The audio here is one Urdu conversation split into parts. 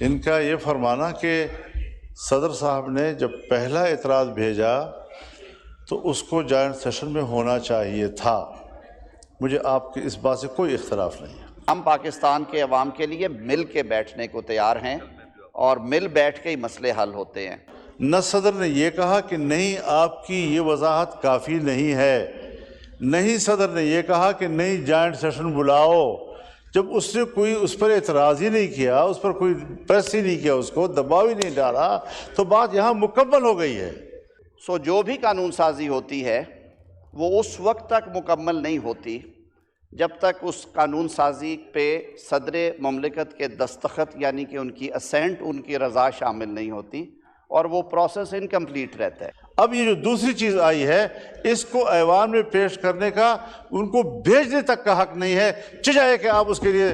ان کا یہ فرمانا کہ صدر صاحب نے جب پہلا اعتراض بھیجا تو اس کو جوائنٹ سیشن میں ہونا چاہیے تھا. مجھے آپ کی اس بات سے کوئی اختلاف نہیں ہے. ہم پاکستان کے عوام کے لیے مل کے بیٹھنے کو تیار ہیں اور مل بیٹھ کے ہی مسئلے حل ہوتے ہیں. نہ صدر نے یہ کہا کہ نہیں آپ کی یہ وضاحت کافی نہیں ہے، نہیں صدر نے یہ کہا کہ نہیں جوائنٹ سیشن بلاؤ. جب اس نے کوئی اس پر اعتراض ہی نہیں کیا، اس پر کوئی پریس ہی نہیں کیا، اس کو دباؤ ہی نہیں ڈالا، تو بات یہاں مکمل ہو گئی ہے. جو بھی قانون سازی ہوتی ہے وہ اس وقت تک مکمل نہیں ہوتی جب تک اس قانون سازی پہ صدر مملکت کے دستخط یعنی کہ ان کی اسینٹ، ان کی رضا شامل نہیں ہوتی اور وہ پروسیس انکمپلیٹ رہتا ہے. اب یہ جو دوسری چیز آئی ہے اس کو ایوان میں پیش کرنے کا ان کو بھیجنے تک کا حق نہیں ہے. چاہے کہ آپ اس کے لیے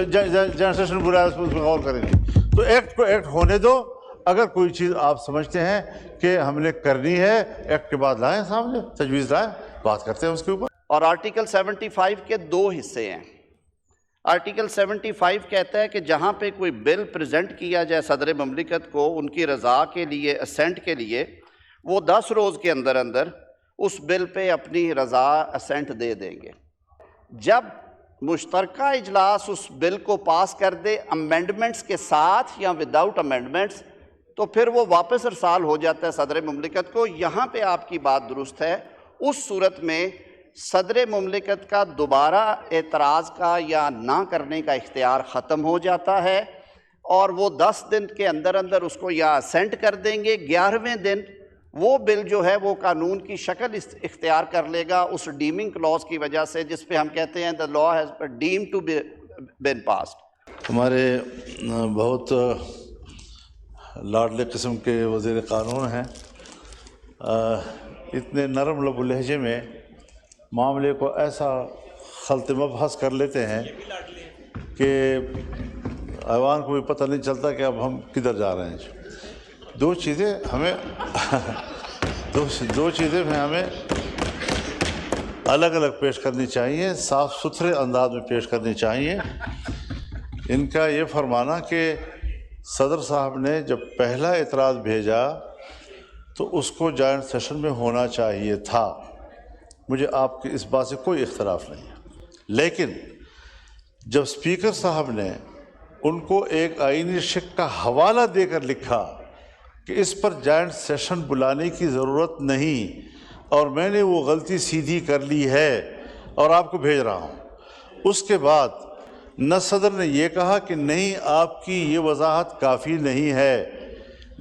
جنرل سیشن بلایا، اس پر غور کریں گے تو ایکٹ کو ایکٹ ہونے دو. اگر کوئی چیز آپ سمجھتے ہیں کہ ہم نے کرنی ہے ایکٹ کے بعد لائیں، سامنے تجویز لائیں، بات کرتے ہیں اس کے اوپر. اور آرٹیکل 75 کے دو حصے ہیں. آرٹیکل 75 کہتا ہے کہ جہاں پہ کوئی بل پریزنٹ کیا جائے صدر مملکت کو ان کی رضا کے لیے، اسینٹ کے لیے، وہ 10 روز کے اندر اندر اس بل پہ اپنی رضا اسینٹ دے دیں گے. جب مشترکہ اجلاس اس بل کو پاس کر دے امینڈمنٹس کے ساتھ یا وداؤٹ امینڈمنٹس، تو پھر وہ واپس ارسال ہو جاتا ہے صدر مملکت کو. یہاں پہ آپ کی بات درست ہے. اس صورت میں صدر مملکت کا دوبارہ اعتراض کا یا نہ کرنے کا اختیار ختم ہو جاتا ہے اور وہ 10 دن کے اندر اندر اس کو یا اسینٹ کر دیں گے. 11ویں دن وہ بل جو ہے وہ قانون کی شکل اختیار کر لے گا اس ڈیمنگ کلوز کی وجہ سے، جس پہ ہم کہتے ہیں the law has been deemed to be been passed. ہمارے بہت لاڈلے قسم کے وزیر قانون ہیں، اتنے نرم لب و لہجے میں معاملے کو ایسا خلط مبحث کر لیتے ہیں کہ ایوان کو بھی پتہ نہیں چلتا کہ اب ہم کدھر جا رہے ہیں. دو چیزیں ہمیں الگ الگ پیش کرنی چاہیے، صاف ستھرے انداز میں پیش کرنی چاہیے. ان کا یہ فرمانا کہ صدر صاحب نے جب پہلا اعتراض بھیجا تو اس کو جوائنٹ سیشن میں ہونا چاہیے تھا. مجھے آپ کی اس بات سے کوئی اختلاف نہیں ہے. لیکن جب اسپیکر صاحب نے ان کو ایک آئینی شک کا حوالہ دے کر لکھا کہ اس پر جوائنٹ سیشن بلانے کی ضرورت نہیں اور میں نے وہ غلطی سیدھی کر لی ہے اور آپ کو بھیج رہا ہوں، اس کے بعد نہ صدر نے یہ کہا کہ نہیں آپ کی یہ وضاحت کافی نہیں ہے،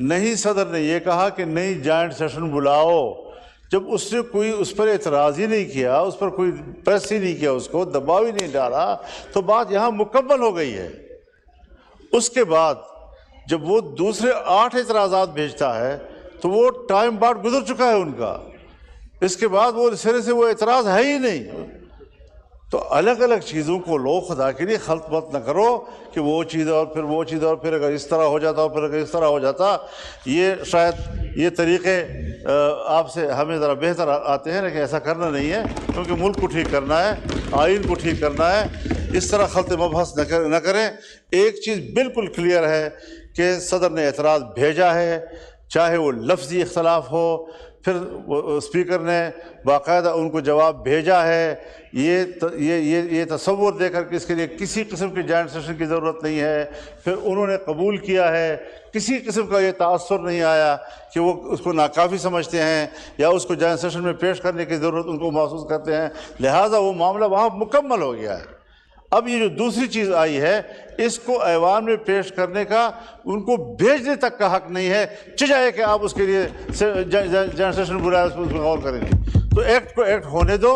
نہیں صدر نے یہ کہا کہ نہیں جوائنٹ سیشن بلاؤ. جب اس نے کوئی اس پر اعتراض ہی نہیں کیا، اس پر کوئی پریس ہی نہیں کیا، اس کو دباؤ ہی نہیں ڈالا، تو بات یہاں مکمل ہو گئی ہے. اس کے بعد جب وہ دوسرے 8 اعتراضات بھیجتا ہے تو وہ ٹائم بعد گزر چکا ہے ان کا. اس کے بعد وہ سرے سے وہ اعتراض ہے ہی نہیں. تو الگ الگ چیزوں کو لو خدا کے لیے خلط مت نہ کرو کہ وہ چیز اور پھر وہ چیز اور پھر اگر اس طرح ہو جاتا اور پھر اگر اس طرح ہو جاتا. یہ شاید یہ طریقے آپ سے ہمیں ذرا بہتر آتے ہیں لیکن ایسا کرنا نہیں ہے، کیونکہ ملک کو ٹھیک کرنا ہے، آئین کو ٹھیک کرنا ہے. اس طرح خلط مبحث نہ کریں. ایک چیز بالکل کلیئر ہے کہ صدر نے اعتراض بھیجا ہے، چاہے وہ لفظی اختلاف ہو، پھر اسپیکر نے باقاعدہ ان کو جواب بھیجا ہے. یہ تصور دے کر کہ اس کے لیے کسی قسم کے جوائنٹ سیشن کی ضرورت نہیں ہے، پھر انہوں نے قبول کیا ہے. کسی قسم کا یہ تاثر نہیں آیا کہ وہ اس کو ناکافی سمجھتے ہیں یا اس کو جوائنٹ سیشن میں پیش کرنے کی ضرورت ان کو محسوس کرتے ہیں. لہٰذا وہ معاملہ وہاں مکمل ہو گیا ہے. اب یہ جو دوسری چیز آئی ہے اس کو ایوان میں پیش کرنے کا ان کو بھیجنے تک کا حق نہیں ہے. چاہے کہ آپ اس کے لیے جنرل سیشن بلایا، اس پر غور کریں گے تو ایکٹ کو ایکٹ ہونے دو.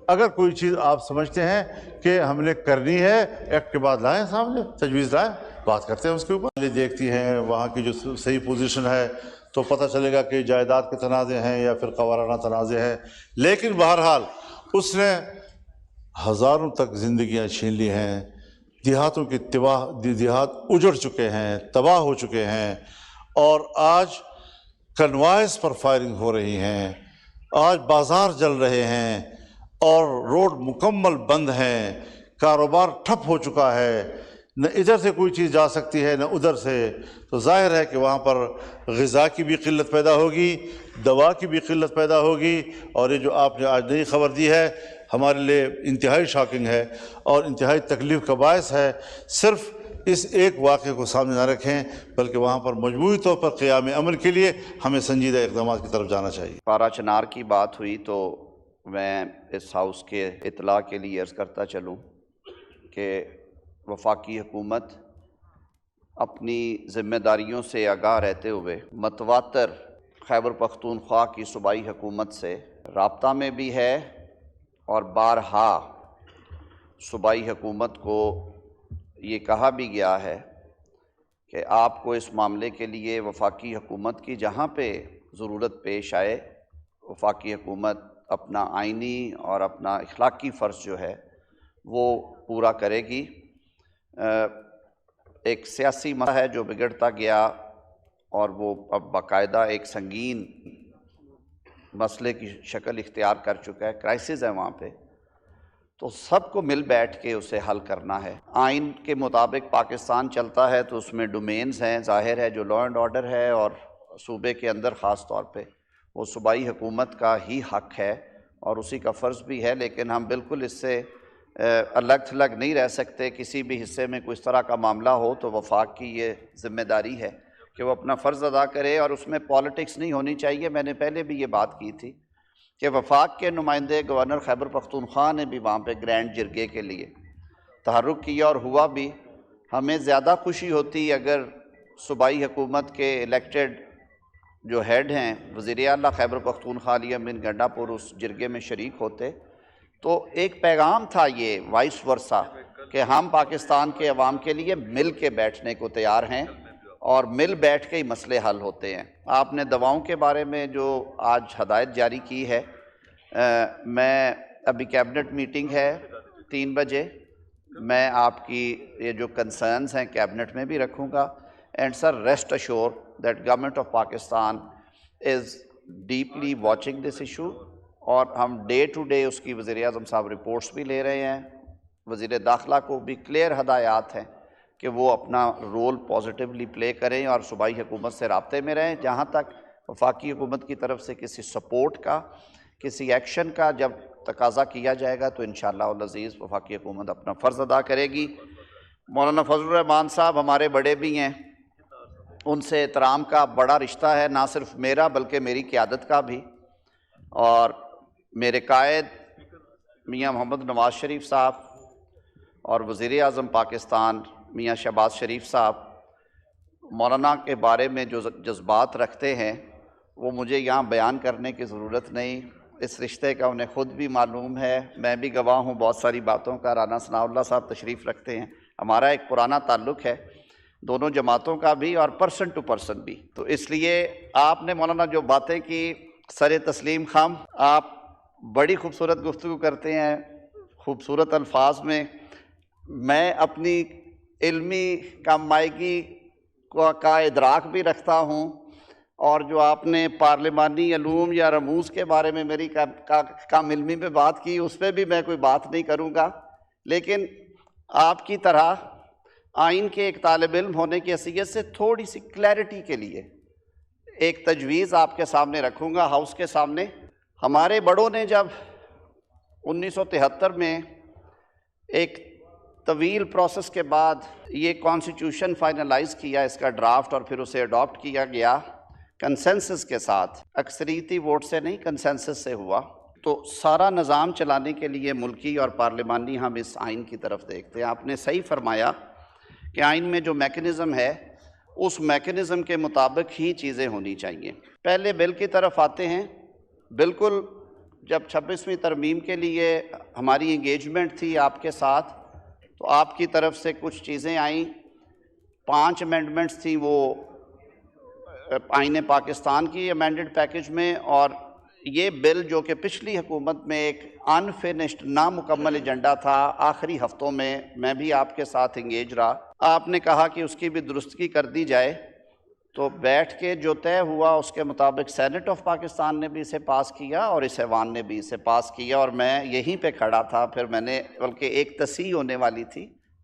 اگر کوئی چیز آپ سمجھتے ہیں کہ ہم نے کرنی ہے ایکٹ کے بعد لائیں، سامنے تجویز لائیں، بات کرتے ہیں اس کے اوپر. دیکھتی ہیں وہاں کی جو صحیح پوزیشن ہے تو پتہ چلے گا کہ جائیداد کے تنازع ہیں یا پھر قوارانہ تنازع ہیں. لیکن بہرحال اس نے ہزاروں تک زندگیاں چھین لی ہیں، دیہاتوں کی دیہات اجڑ چکے ہیں، تباہ ہو چکے ہیں، اور آج کنوائز پر فائرنگ ہو رہی ہیں، آج بازار جل رہے ہیں اور روڈ مکمل بند ہیں، کاروبار ٹھپ ہو چکا ہے. نہ ادھر سے کوئی چیز جا سکتی ہے نہ ادھر سے، تو ظاہر ہے کہ وہاں پر غذا کی بھی قلت پیدا ہوگی، دوا کی بھی قلت پیدا ہوگی، اور یہ جو آپ نے آج نئی خبر دی ہے ہمارے لیے انتہائی شاکنگ ہے اور انتہائی تکلیف کا باعث ہے۔ صرف اس ایک واقعے کو سامنے نہ رکھیں بلکہ وہاں پر مجموعی طور پر قیام امن کے لیے ہمیں سنجیدہ اقدامات کی طرف جانا چاہیے۔ پارا چنار کی بات ہوئی تو میں اس ہاؤس کے اطلاع کے لیے عرض کرتا چلوں کہ وفاقی حکومت اپنی ذمہ داریوں سے آگاہ رہتے ہوئے متواتر خیبر پختونخوا کی صوبائی حکومت سے رابطہ میں بھی ہے، اور بارہا صوبائی حکومت کو یہ کہا بھی گیا ہے کہ آپ کو اس معاملے کے لیے وفاقی حکومت کی جہاں پہ ضرورت پیش آئے، وفاقی حکومت اپنا آئینی اور اپنا اخلاقی فرض جو ہے وہ پورا کرے گی۔ ایک سیاسی مسئلہ ہے جو بگڑتا گیا اور وہ اب باقاعدہ ایک سنگین مسئلے کی شکل اختیار کر چکا ہے، کرائسس ہے وہاں پہ، تو سب کو مل بیٹھ کے اسے حل کرنا ہے۔ آئین کے مطابق پاکستان چلتا ہے تو اس میں ڈومینز ہیں، ظاہر ہے جو لا اینڈ آرڈر ہے، اور صوبے کے اندر خاص طور پہ وہ صوبائی حکومت کا ہی حق ہے اور اسی کا فرض بھی ہے، لیکن ہم بالکل اس سے الگ تھلگ نہیں رہ سکتے۔ کسی بھی حصے میں کوئی اس طرح کا معاملہ ہو تو وفاق کی یہ ذمہ داری ہے کہ وہ اپنا فرض ادا کرے، اور اس میں پالیٹکس نہیں ہونی چاہیے۔ میں نے پہلے بھی یہ بات کی تھی کہ وفاق کے نمائندے گورنر خیبر پختونخوا نے بھی وہاں پہ گرینڈ جرگے کے لیے تحرک کیا اور ہوا بھی۔ ہمیں زیادہ خوشی ہوتی اگر صوبائی حکومت کے الیکٹڈ جو ہیڈ ہیں وزیر اعلیٰ خیبر پختونخوا علی امین گنڈا پور اس جرگے میں شریک ہوتے، تو ایک پیغام تھا یہ وائس ورثہ کہ ہم پاکستان کے عوام کے لیے مل کے بیٹھنے کو تیار ہیں اور مل بیٹھ کے ہی مسئلے حل ہوتے ہیں۔ آپ نے دواؤں کے بارے میں جو آج ہدایت جاری کی ہے، میں ابھی کیبنٹ میٹنگ ہے 3 بجے، میں آپ کی یہ جو کنسرنز ہیں کیبنٹ میں بھی رکھوں گا، and sir rest assure that government of Pakistan is deeply watching this issue, اور ہم ڈے ٹو ڈے اس کی وزیر اعظم صاحب رپورٹس بھی لے رہے ہیں۔ وزیر داخلہ کو بھی کلیئر ہدایات ہیں کہ وہ اپنا رول پازیٹیولی پلے کریں اور صوبائی حکومت سے رابطے میں رہیں۔ جہاں تک وفاقی حکومت کی طرف سے کسی سپورٹ کا، کسی ایکشن کا جب تقاضا کیا جائے گا تو انشاءاللہ العزیز وفاقی حکومت اپنا فرض ادا کرے گی۔ مولانا فضل الرحمان صاحب ہمارے بڑے بھی ہیں، ان سے احترام کا بڑا رشتہ ہے، نہ صرف میرا بلکہ میری قیادت کا بھی، اور میرے قائد میاں محمد نواز شریف صاحب اور وزیر اعظم پاکستان میاں شہباز شریف صاحب مولانا کے بارے میں جو جذبات رکھتے ہیں وہ مجھے یہاں بیان کرنے کی ضرورت نہیں، اس رشتے کا انہیں خود بھی معلوم ہے، میں بھی گواہ ہوں بہت ساری باتوں کا۔ رانا ثناء اللہ صاحب تشریف رکھتے ہیں، ہمارا ایک پرانا تعلق ہے دونوں جماعتوں کا بھی اور پرسن ٹو پرسن بھی، تو اس لیے آپ نے مولانا جو باتیں کی سر تسلیم خام، آپ بڑی خوبصورت گفتگو کرتے ہیں، خوبصورت الفاظ میں۔ میں اپنی علمی کم مائگی کا ادراک بھی رکھتا ہوں، اور جو آپ نے پارلیمانی علوم یا رموز کے بارے میں میری کم علمی پہ بات کی، اس پہ بھی میں کوئی بات نہیں کروں گا، لیکن آپ کی طرح آئین کے ایک طالب علم ہونے کی حیثیت سے تھوڑی سی کلیئرٹی کے لیے ایک تجویز آپ کے سامنے رکھوں گا، ہاؤس کے سامنے۔ ہمارے بڑوں نے جب 1973 میں ایک طویل پروسیس کے بعد یہ کانسٹیٹیوشن فائنلائز کیا، اس کا ڈرافٹ، اور پھر اسے اڈاپٹ کیا گیا کنسنسس کے ساتھ، اکثریتی ووٹ سے نہیں کنسنسس سے ہوا، تو سارا نظام چلانے کے لیے ملکی اور پارلیمانی ہم اس آئین کی طرف دیکھتے ہیں۔ آپ نے صحیح فرمایا کہ آئین میں جو میکنزم ہے اس میکنزم کے مطابق ہی چیزیں ہونی چاہیے۔ پہلے بل کی طرف آتے ہیں، بالکل جب 26ویں ترمیم کے لیے ہماری انگیجمنٹ تھی آپ کے ساتھ، تو آپ کی طرف سے کچھ چیزیں آئیں، 5 امینڈمنٹس تھیں وہ آئین پاکستان کی امینڈڈ پیکج میں، اور یہ بل جو کہ پچھلی حکومت میں ایک انفینشڈ نامکمل ایجنڈا تھا، آخری ہفتوں میں میں بھی آپ کے ساتھ انگیج رہا، آپ نے کہا کہ اس کی بھی درستگی کر دی جائے، تو بیٹھ کے جو طے ہوا اس کے مطابق سینٹ آف پاکستان نے بھی اسے پاس کیا اور اس ایوان نے بھی اسے پاس کیا، اور میں یہیں پہ کھڑا تھا، پھر میں نے بلکہ ایک تصحیح ہونے والی تھی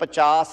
50